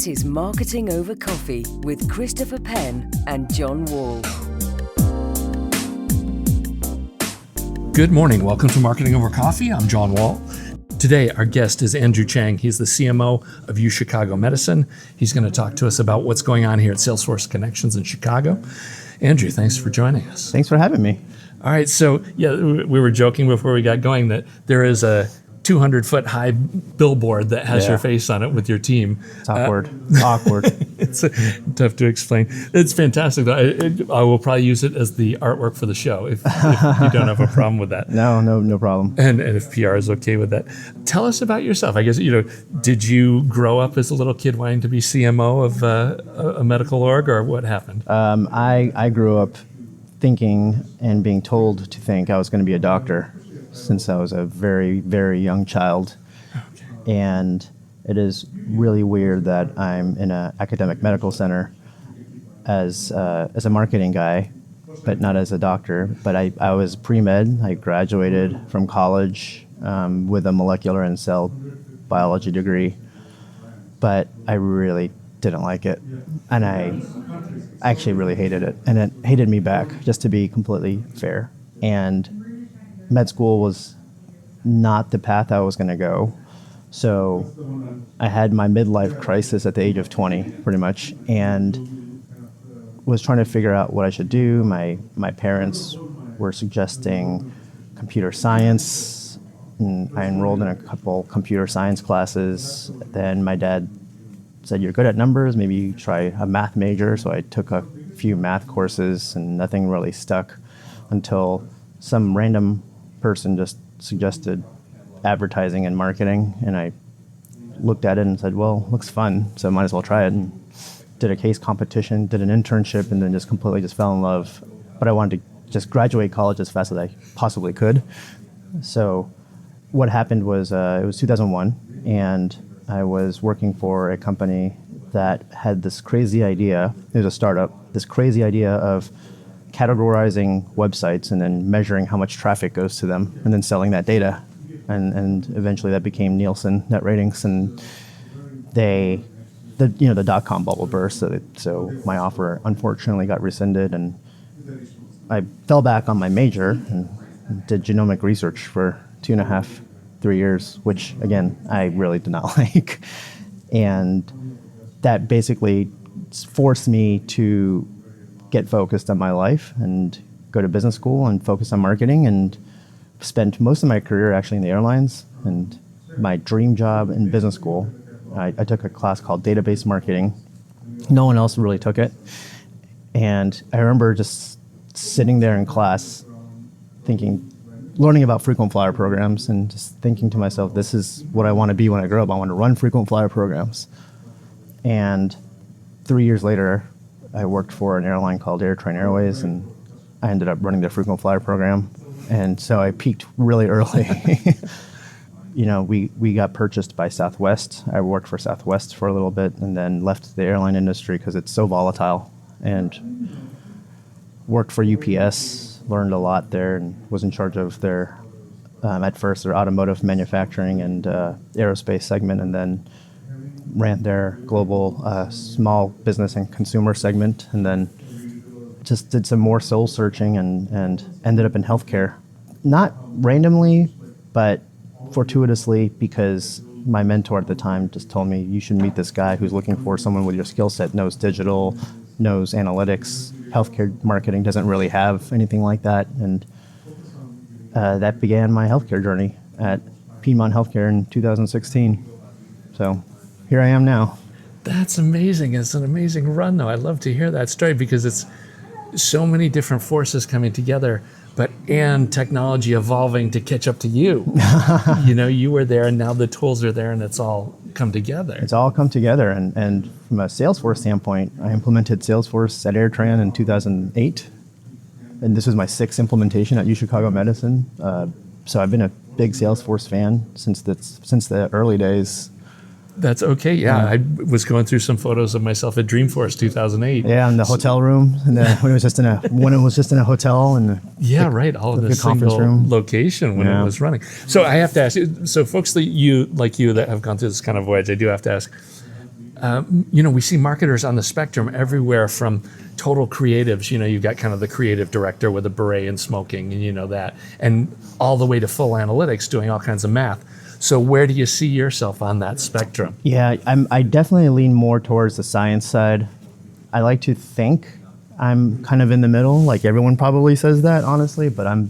This is Marketing Over Coffee with Christopher Penn and John Wall. Good morning. Welcome to Marketing Over Coffee. I'm John Wall. Today, our guest is Andrew Chang. He's the CMO of UChicago Medicine. He's going to talk to us about what's going on here at Salesforce Connections in Chicago. Andrew, thanks for joining us. Thanks for having me. All right. So, we were joking before we got going that there is a 200-foot high billboard that has your face on it with your team. It's awkward. Awkward. It's tough to explain. It's fantastic, though. I will probably use it as the artwork for the show if you don't have a problem with that. No problem. And if PR is okay with that. Tell us about yourself. I guess, did you grow up as a little kid wanting to be CMO of a medical org, or what happened? I grew up thinking and being told to think I was going to be a doctor since I was a very, very young child. Okay. And it is really weird that I'm in an academic medical center as a marketing guy, but not as a doctor. But I was pre-med. I graduated from college with a molecular and cell biology degree, but I really didn't like it. And I actually really hated it. And it hated me back, just to be completely fair. And med school was not the path I was going to go. So I had my midlife crisis at the age of 20, pretty much, and was trying to figure out what I should do. My parents were suggesting computer science, and I enrolled in a couple computer science classes. Then my dad said, "You're good at numbers, maybe you try a math major." So I took a few math courses, and nothing really stuck until some random person just suggested advertising and marketing, and I looked at it and said, well, looks fun, so might as well try it, and did a case competition, did an internship, and then just completely fell in love. But I wanted to just graduate college as fast as I possibly could. So what happened was it was 2001, and I was working for a company that had this crazy idea. It was a startup, this crazy idea of categorizing websites and then measuring how much traffic goes to them and then selling that data. And eventually that became Neilson Netratings, and the dot-com bubble burst. So my offer unfortunately got rescinded, and I fell back on my major and did genomic research for 2.5, 3 years, which again, I really did not like. And that basically forced me to get focused on my life and go to business school and focus on marketing, and spent most of my career actually in the airlines. And my dream job in business school, I took a class called database marketing. No one else really took it. And I remember just sitting there in class learning about frequent flyer programs, and just thinking to myself, this is what I want to be when I grow up. I want to run frequent flyer programs. And 3 years later, I worked for an airline called Airtrain Airways, and I ended up running the frequent flyer program. And so I peaked really early. We got purchased by Southwest. I worked for Southwest for a little bit, and then left the airline industry because it's so volatile, and worked for UPS, learned a lot there, and was in charge of their, at first, their automotive manufacturing and aerospace segment, and then ran their global small business and consumer segment, and then just did some more soul searching and ended up in healthcare. Not randomly, but fortuitously, because my mentor at the time just told me, you should meet this guy who's looking for someone with your skill set, knows digital, knows analytics. Healthcare marketing doesn't really have anything like that. And that began my healthcare journey at Piedmont Healthcare in 2016. So here I am now. That's amazing. It's an amazing run, though. I'd love to hear that story, because it's so many different forces coming together, and technology evolving to catch up to you. You were there, and now the tools are there, and it's all come together. It's all come together. And from a Salesforce standpoint, I implemented Salesforce at AirTran in 2008. And this was my 6th implementation at UChicago Medicine. So I've been a big Salesforce fan since the early days. That's okay. Yeah, I was going through some photos of myself at Dreamforce 2008. Yeah, in the hotel room, and when it was just in a hotel, and all in the single room location when it was running. So I have to ask you. So folks that have gone through this kind of voyage, I do have to ask. We see marketers on the spectrum everywhere from total creatives. You've got kind of the creative director with a beret and smoking, and that, and all the way to full analytics doing all kinds of math. So where do you see yourself on that spectrum? Yeah, I definitely lean more towards the science side. I like to think I'm kind of in the middle, like everyone probably says that, honestly, but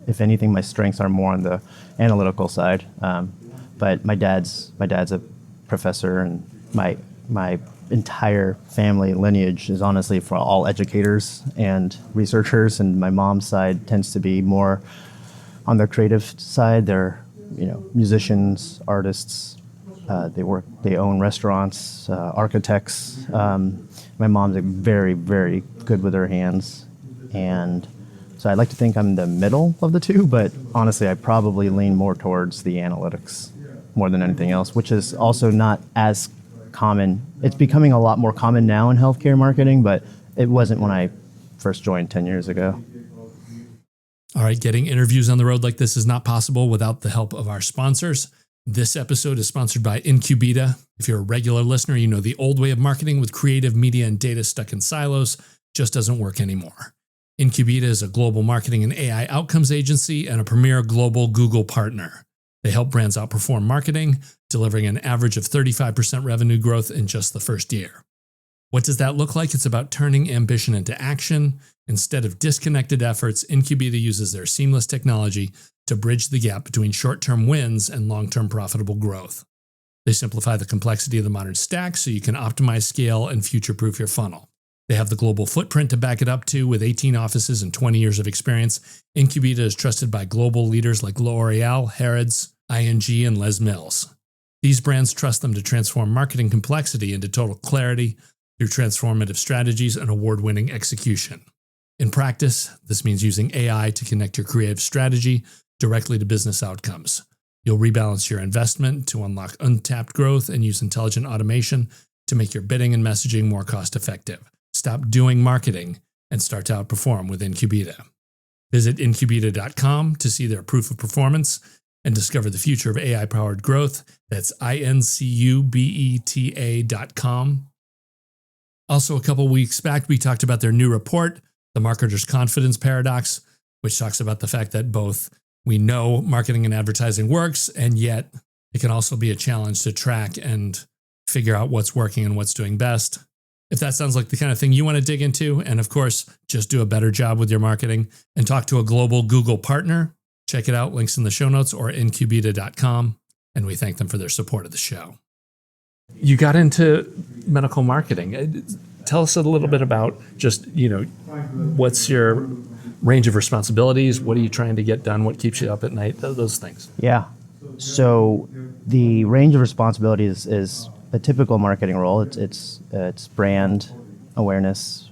if anything, my strengths are more on the analytical side. But my dad's a professor, and my entire family lineage is honestly for all educators and researchers, and my mom's side tends to be more on the creative side. They're musicians, artists. They own restaurants, architects. My mom's very, very good with her hands, and so I'd like to think I'm the middle of the two, but honestly, I probably lean more towards the analytics more than anything else, which is also not as common. It's becoming a lot more common now in healthcare marketing, but it wasn't when I first joined 10 years ago. All right, getting interviews on the road like this is not possible without the help of our sponsors. This episode is sponsored by Incubeta. If you're a regular listener, you know the old way of marketing with creative media and data stuck in silos just doesn't work anymore. Incubeta is a global marketing and AI outcomes agency and a premier global Google partner. They help brands outperform marketing, delivering an average of 35% revenue growth in just the first year. What does that look like? It's about turning ambition into action. Instead of disconnected efforts, Incubeta uses their seamless technology to bridge the gap between short-term wins and long-term profitable growth. They simplify the complexity of the modern stack so you can optimize scale and future-proof your funnel. They have the global footprint to back it up to. With 18 offices and 20 years of experience, Incubeta is trusted by global leaders like L'Oreal, Harrods, ING, and Les Mills. These brands trust them to transform marketing complexity into total clarity through transformative strategies and award-winning execution. In practice, this means using AI to connect your creative strategy directly to business outcomes. You'll rebalance your investment to unlock untapped growth and use intelligent automation to make your bidding and messaging more cost-effective. Stop doing marketing and start to outperform with Incubeta. Visit Incubeta.com to see their proof of performance and discover the future of AI-powered growth. That's Incubeta.com. Also, a couple weeks back, we talked about their new report, The Marketer's Confidence Paradox, which talks about the fact that both we know marketing and advertising works, and yet it can also be a challenge to track and figure out what's working and what's doing best. If that sounds like the kind of thing you want to dig into, and of course, just do a better job with your marketing and talk to a global Google partner, check it out, links in the show notes or Incubeta.com, and we thank them for their support of the show. You got into medical marketing. Tell us a little bit about just, what's your range of responsibilities? What are you trying to get done? What keeps you up at night? Those things. Yeah. So the range of responsibilities is a typical marketing role. It's brand awareness,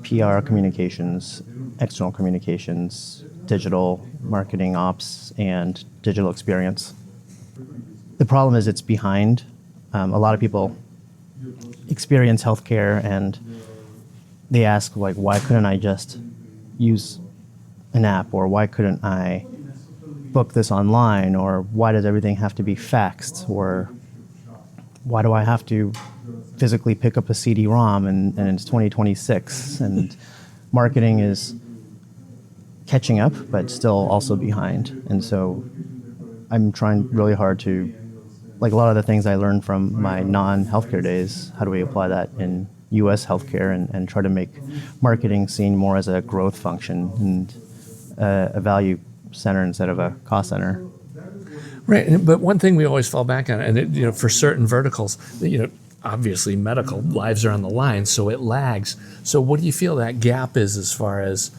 PR communications, external communications, digital marketing ops, and digital experience. The problem is it's behind. A lot of people experience healthcare and they ask, like, why couldn't I just use an app, or why couldn't I book this online, or why does everything have to be faxed, or why do I have to physically pick up a CD-ROM and it's 2026, and marketing is catching up but still also behind. And so I'm trying really hard to, like a lot of the things I learned from my non-healthcare days, how do we apply that in U.S. healthcare and try to make marketing seen more as a growth function and a value center instead of a cost center. Right, but one thing we always fall back on, and for certain verticals, obviously medical lives are on the line, so it lags. So what do you feel that gap is as far as,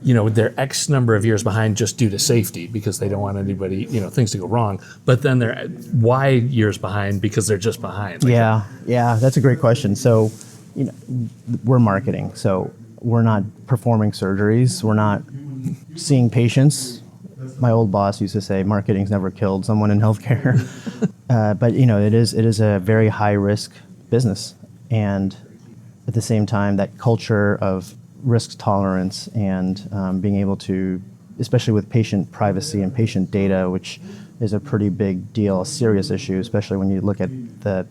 they're X number of years behind just due to safety because they don't want anybody, things to go wrong. But then they're Y years behind because they're just behind. Yeah, that's a great question. So, we're marketing, so we're not performing surgeries, we're not seeing patients. My old boss used to say, "Marketing's never killed someone in healthcare," but it is a very high risk business, and at the same time, that culture of risk tolerance and being able to especially with patient privacy and patient data, which is a pretty big deal, a serious issue, especially when you look at the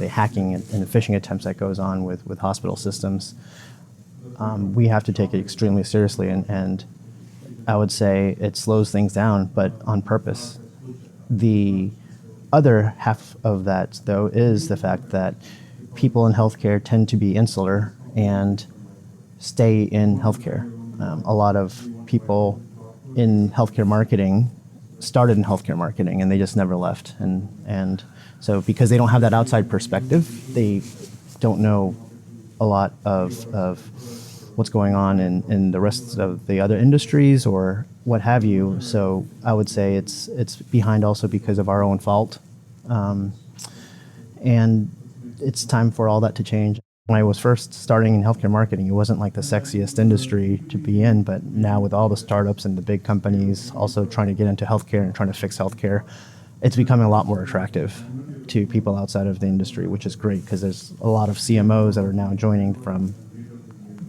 hacking and the phishing attempts that goes on with hospital systems. We have to take it extremely seriously, and I would say it slows things down, but on purpose. The other half of that, though, is the fact that people in healthcare tend to be insular and stay in healthcare. A lot of people in healthcare marketing started in healthcare marketing and they just never left. And so because they don't have that outside perspective, they don't know a lot of what's going on in the rest of the other industries or what have you. So I would say it's behind also because of our own fault. And it's time for all that to change. When I was first starting in healthcare marketing, it wasn't like the sexiest industry to be in, but now with all the startups and the big companies also trying to get into healthcare and trying to fix healthcare, it's becoming a lot more attractive to people outside of the industry, which is great because there's a lot of CMOs that are now joining from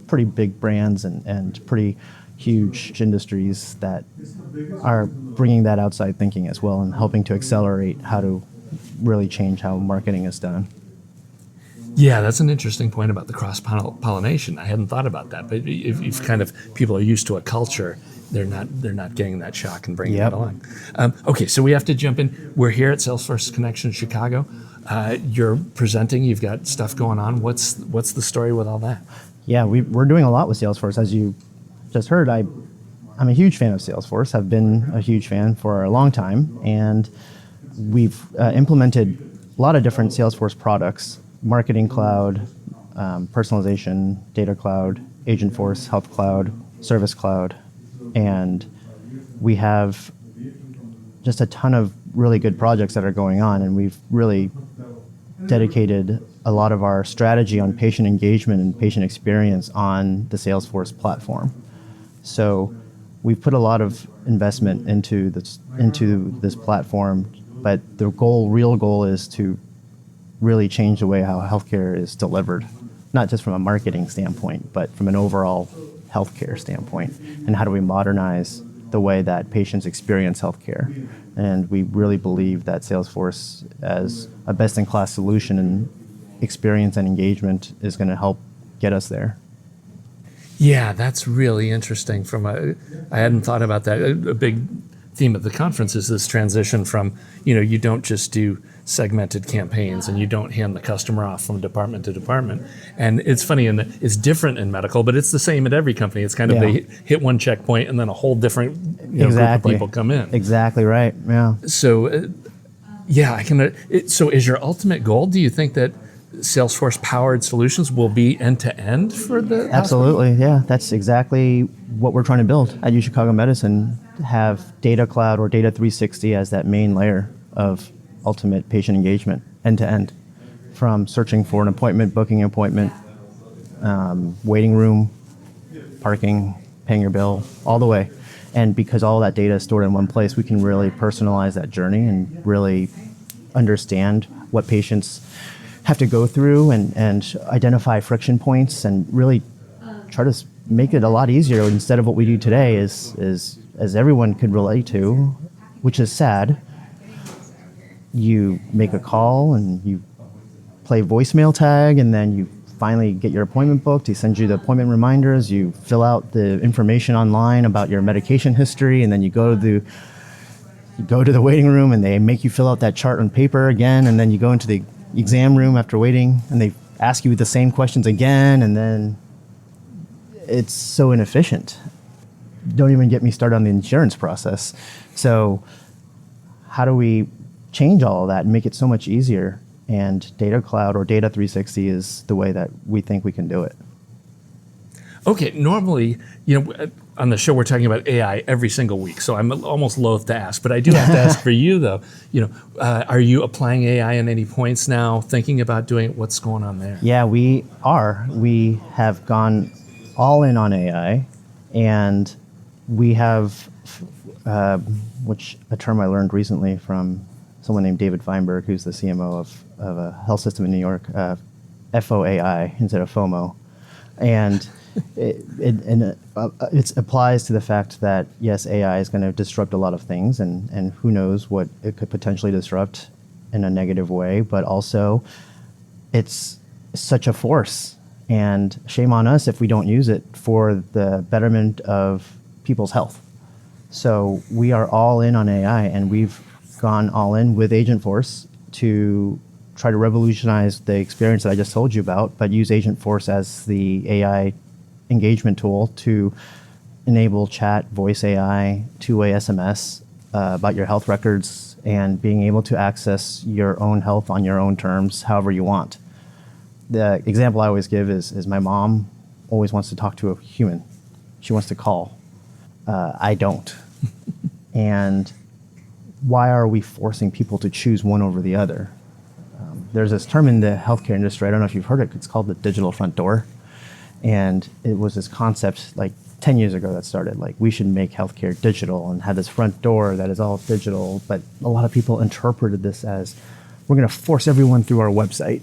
pretty big brands and pretty huge industries that are bringing that outside thinking as well and helping to accelerate how to really change how marketing is done. Yeah, that's an interesting point about the cross-pollination. I hadn't thought about that, but if kind of people are used to a culture, they're not getting that shock and bringing that along. Okay, so we have to jump in. We're here at Salesforce Connection Chicago. You're presenting. You've got stuff going on. What's the story with all that? Yeah, we're doing a lot with Salesforce. As you just heard, I'm a huge fan of Salesforce. I've been a huge fan for a long time, and we've implemented a lot of different Salesforce products: Marketing Cloud, Personalization, Data Cloud, Agentforce, Health Cloud, Service Cloud, and we have just a ton of really good projects that are going on, and we've really dedicated a lot of our strategy on patient engagement and patient experience on the Salesforce platform. So we've put a lot of investment into this platform, but the real goal is to really change the way how healthcare is delivered, not just from a marketing standpoint, but from an overall healthcare standpoint. And how do we modernize the way that patients experience healthcare? And we really believe that Salesforce, as a best-in-class solution in experience and engagement, is going to help get us there. Yeah, that's really interesting. I hadn't thought about that. A big theme of the conference is this transition from, you don't just do segmented campaigns and you don't hand the customer off from department to department. And it's funny, and it's different in medical, but it's the same at every company. It's kind of they hit one checkpoint and then a whole different group of people come in. Exactly right. Yeah. So, so is your ultimate goal? Do you think that Salesforce powered solutions will be end to end for the Absolutely, hospital? Yeah. That's exactly what we're trying to build at UChicago Medicine. Have Data Cloud or Data 360 as that main layer of ultimate patient engagement end to end, from searching for an appointment, booking an appointment, waiting room, parking, paying your bill, all the way. And because all that data is stored in one place, we can really personalize that journey and really understand what patients have to go through and identify friction points and really try to make it a lot easier instead of what we do today is as everyone could relate to, which is sad. You make a call and you play voicemail tag, and then you finally get your appointment booked. He sends you the appointment reminders. You fill out the information online about your medication history, and then you go to the waiting room and they make you fill out that chart on paper again, and then you go into the exam room after waiting and they ask you the same questions again, and then it's so inefficient. Don't even get me started on the insurance process. So how do we change all of that and make it so much easier? And Data Cloud or Data 360 is the way that we think we can do it. Okay, normally, on the show we're talking about AI every single week, so I'm almost loath to ask, but I do have to ask for you though. Are you applying AI in any points now? Thinking about doing what's going on there? Yeah, we are. We have gone all in on AI, and we have, which a term I learned recently from someone named David Feinberg, who's the CMO of a health system in New York, FOAI instead of FOMO. And It applies to the fact that, yes, AI is going to disrupt a lot of things, and who knows what it could potentially disrupt in a negative way, but also it's such a force. And shame on us if we don't use it for the betterment of people's health. So we are all in on AI, and we've gone all in with Agentforce to try to revolutionize the experience that I just told you about, but use Agentforce as the AI engagement tool to enable chat, voice AI, two-way SMS about your health records, and being able to access your own health on your own terms, however you want. The example I always give is my mom always wants to talk to a human. She wants to call. I don't. And why are we forcing people to choose one over the other? There's this term in the healthcare industry, I don't know if you've heard it, it's called the digital front door. And it was this concept like 10 years ago that started, like we should make healthcare digital and have this front door that is all digital. But a lot of people interpreted this as we're going to force everyone through our website.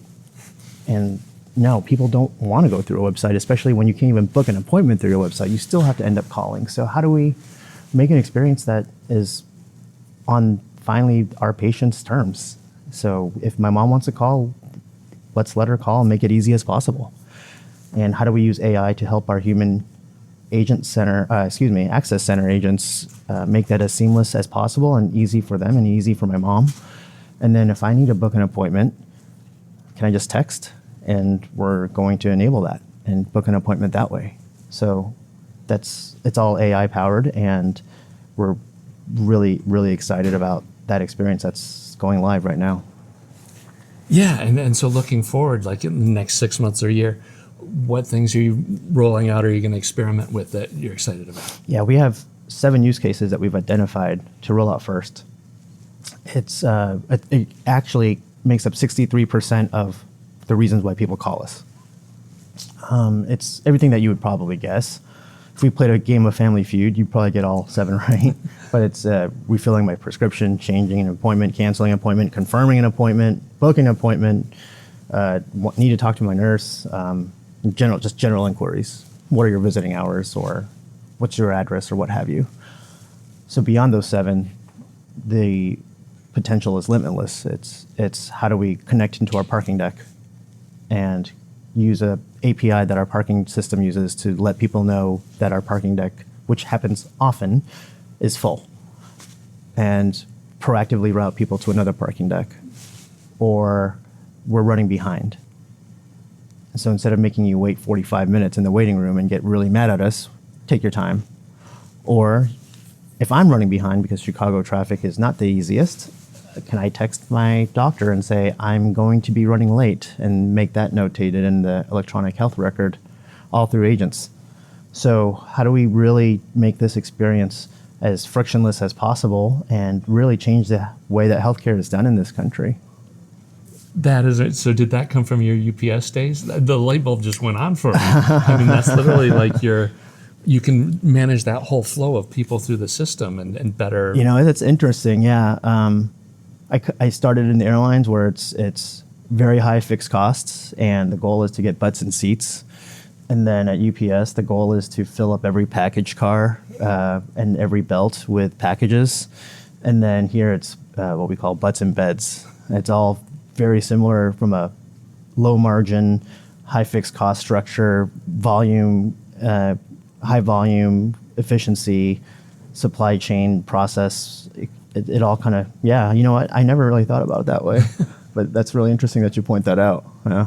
And no, people don't want to go through a website, especially when you can't even book an appointment through your website. You still have to end up calling. So how do we make an experience that is on finally our patient's terms? So if my mom wants to call, let's let her call and make it easy as possible. And how do we use AI to help our human access center agents make that as seamless as possible and easy for them and easy for my mom? And then if I need to book an appointment, can I just text? And we're going to enable that and book an appointment that way. So it's all AI powered, and we're really, really excited about that experience that's going live right now. Yeah, and so looking forward, like in the next 6 months or a year, what things are you rolling out or are you going to experiment with that you're excited about? Yeah, we have 7 use cases that we've identified to roll out first. It actually makes up 63% of the reasons why people call us. It's everything that you would probably guess. If we played a game of Family Feud, you'd probably get all 7 right. But it's refilling my prescription, changing an appointment, canceling an appointment, confirming an appointment, booking an appointment, need to talk to my nurse, general inquiries. What are your visiting hours, or what's your address, or what have you. So beyond those 7, the potential is limitless. It's how do we connect into our parking deck and use a API that our parking system uses to let people know that our parking deck, which happens often, is full, and proactively route people to another parking deck, or we're running behind. And so instead of making you wait 45 minutes in the waiting room and get really mad at us, take your time. Or if I'm running behind because Chicago traffic is not the easiest, can I text my doctor and say, I'm going to be running late, and make that notated in the electronic health record, all through agents. So how do we really make this experience as frictionless as possible and really change the way that healthcare is done in this country? That is it. So did that come from your UPS days? The light bulb just went on for me. I mean, that's literally like you can manage that whole flow of people through the system and better. You know, that's interesting. Yeah. I started in the airlines where it's very high fixed costs, and the goal is to get butts in seats. And then at UPS, the goal is to fill up every package car and every belt with packages. And then here it's what we call butts in beds. It's all very similar from a low margin, high fixed cost structure, volume, high volume, efficiency, supply chain process. It all kind of, yeah, you know what? I never really thought about it that way, but that's really interesting that you point that out. Yeah.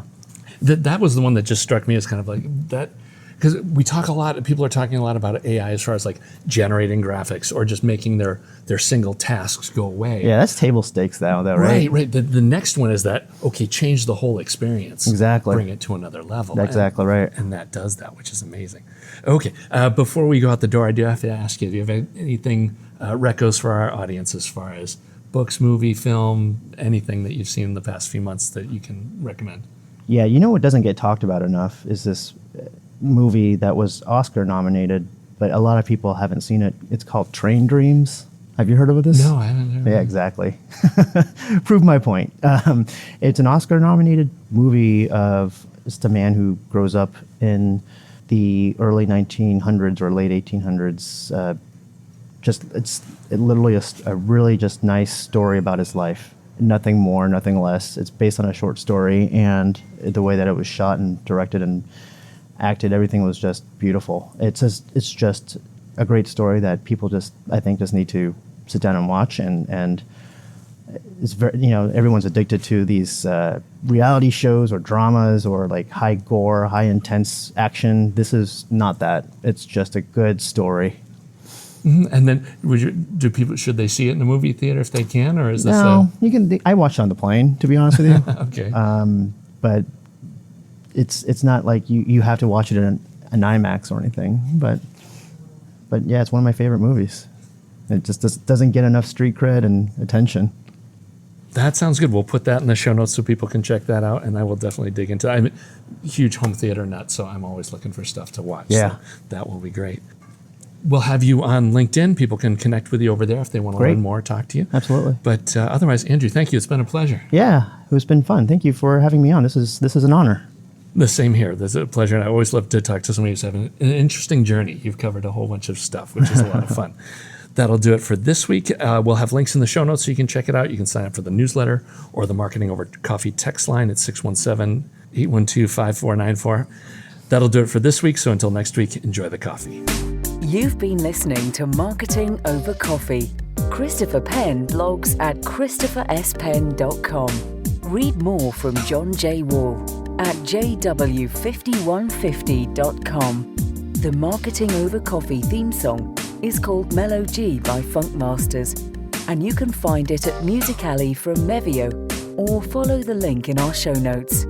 That was the one that just struck me as kind of like that, because we talk a lot, people are talking a lot about AI as far as like generating graphics or just making their single tasks go away. Yeah, that's table stakes now, though, right? Right. The next one is that, okay, change the whole experience. Exactly. Bring it to another level. That's exactly right. And that does that, which is amazing. Okay, before we go out the door, I do have to ask you, do you have anything recos for our audience as far as books, movie, film, anything that you've seen in the past few months that you can recommend? Yeah, you know what doesn't get talked about enough is this movie that was Oscar nominated, but a lot of people haven't seen it. It's called Train Dreams. Have you heard of this? No, I haven't. Yeah, exactly. Prove my point. It's an Oscar nominated movie of just a man who grows up in the early 1900s or late 1800s. It's literally a really just nice story about his life. Nothing more, nothing less. It's based on a short story, and the way that it was shot and directed and acted, everything was just beautiful. It's just a great story that people I think just need to sit down and watch, and it's very, everyone's addicted to these reality shows or dramas or like high gore, high intense action. This is not that. It's just a good story. Mm-hmm. And then should they see it in a movie theater if they can, or is this you can. I watched it on the plane, to be honest with you. Okay. But it's not like you have to watch it in an IMAX or anything. But yeah, it's one of my favorite movies. It just doesn't get enough street cred and attention. That sounds good. We'll put that in the show notes so people can check that out, and I will definitely dig into it. I'm a huge home theater nut, so I'm always looking for stuff to watch. Yeah. So that will be great. We'll have you on LinkedIn. People can connect with you over there if they want to learn more, talk to you. Absolutely. But otherwise, Andrew, thank you. It's been a pleasure. Yeah, it's been fun. Thank you for having me on. This is an honor. The same here. This is a pleasure, and I always love to talk to somebody who's having an interesting journey. You've covered a whole bunch of stuff, which is a lot of fun. That'll do it for this week. We'll have links in the show notes so you can check it out. You can sign up for the newsletter or the Marketing Over Coffee text line at 617-812-5494. That'll do it for this week. So until next week, enjoy the coffee. You've been listening to Marketing Over Coffee. Christopher Penn blogs at christopherspenn.com. Read more from John J. Wall at jw5150.com. The Marketing Over Coffee theme song is called Mellow G by Funk Masters, and you can find it at Musical.ly from Mevio, or follow the link in our show notes.